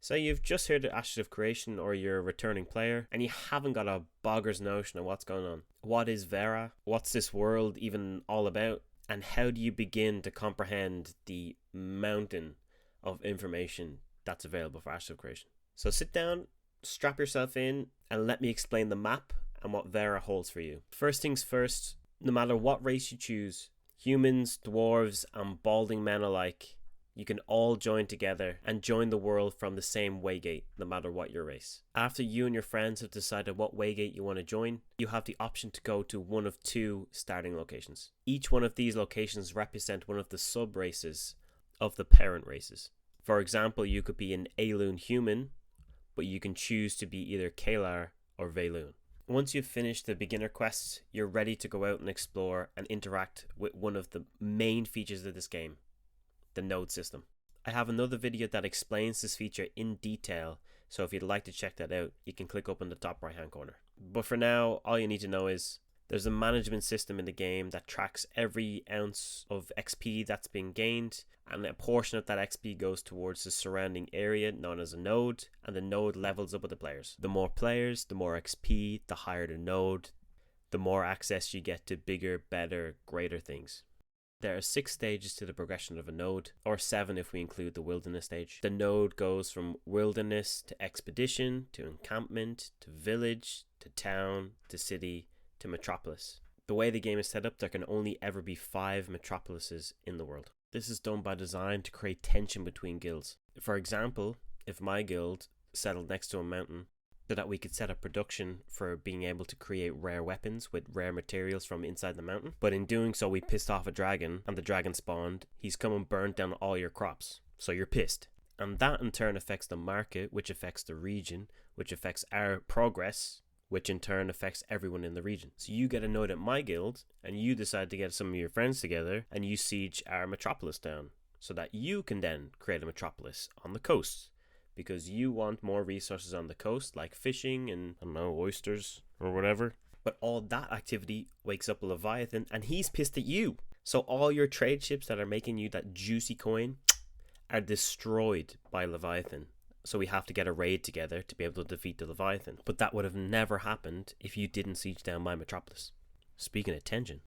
So you've just heard of Ashes of Creation, or you're a returning player and you haven't got a bogger's notion of what's going on. What is Verra? What's this world even all about? And how do you begin to comprehend the mountain of information that's available for Ashes of Creation? So sit down, strap yourself in, and let me explain the map and what Verra holds for you. First things first, no matter what race you choose, humans, dwarves, and balding men alike, you can all join together and join the world from the same waygate, no matter what your race. After you and your friends have decided what waygate you want to join, you have the option to go to one of two starting locations. Each one of these locations represent one of the sub-races of the parent races. For example, you could be an Aloon human, but you can choose to be either Kalar or Valoon. Once you've finished the beginner quests, you're ready to go out and explore and interact with one of the main features of this game, the node system. I have another video that explains this feature in detail, so if you'd like to check that out, you can click up in the top right hand corner. But for now, all you need to know is there's a management system in the game that tracks every ounce of XP that's been gained, and a portion of that XP goes towards the surrounding area known as a node, and the node levels up with the players. The more players, the more XP, the higher the node, the more access you get to bigger, better, greater things. There are 6 stages to the progression of a node, or 7 if we include the wilderness stage. The node goes from wilderness to expedition, to encampment, to village, to town, to city, to metropolis. The way the game is set up, there can only ever be 5 metropolises in the world. This is done by design to create tension between guilds. For example, if my guild settled next to a mountain, so that we could set up production for being able to create rare weapons with rare materials from inside the mountain. But in doing so, we pissed off a dragon, and the dragon spawned. He's come and burnt down all your crops, so you're pissed. And that in turn affects the market, which affects the region, which affects our progress, which in turn affects everyone in the region. So you get a node at my guild, and you decide to get some of your friends together, and you siege our metropolis down, so that you can then create a metropolis on the coast. Because you want more resources on the coast, like fishing and, I don't know, oysters or whatever. But all that activity wakes up a Leviathan, and he's pissed at you. So all your trade ships that are making you that juicy coin are destroyed by Leviathan. So we have to get a raid together to be able to defeat the Leviathan. But that would have never happened if you didn't siege down my metropolis. Speaking of tension,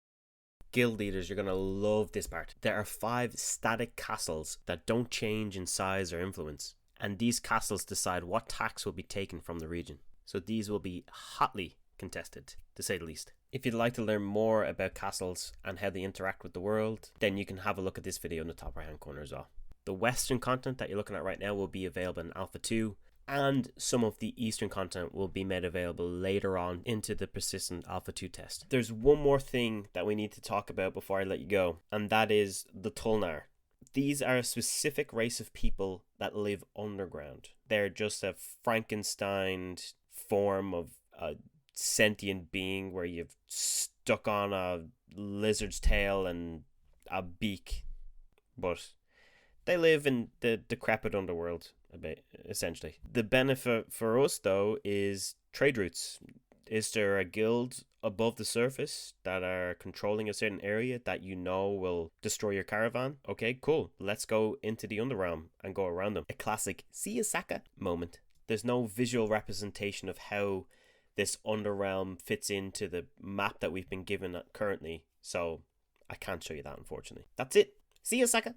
guild leaders, you're going to love this part. There are 5 static castles that don't change in size or influence. And these castles decide what tax will be taken from the region. So these will be hotly contested, to say the least. If you'd like to learn more about castles and how they interact with the world, then you can have a look at this video in the top right hand corner as well. The Western content that you're looking at right now will be available in Alpha 2, and some of the Eastern content will be made available later on into the persistent Alpha 2 test. There's one more thing that we need to talk about before I let you go, and that is the Tulnar. These are a specific race of people that live underground. They're just a Frankenstein form of a sentient being where you've stuck on a lizard's tail and a beak. But they live in the decrepit underworld, a bit, essentially. The benefit for us, though, is trade routes. Is there a guild above the surface that are controlling a certain area that you know will destroy your caravan? Okay, cool. Let's go into the underrealm and go around them. A classic see ya Saka moment. There's no visual representation of how this underrealm fits into the map that we've been given currently, so I can't show you that, unfortunately. That's it. See ya Saka.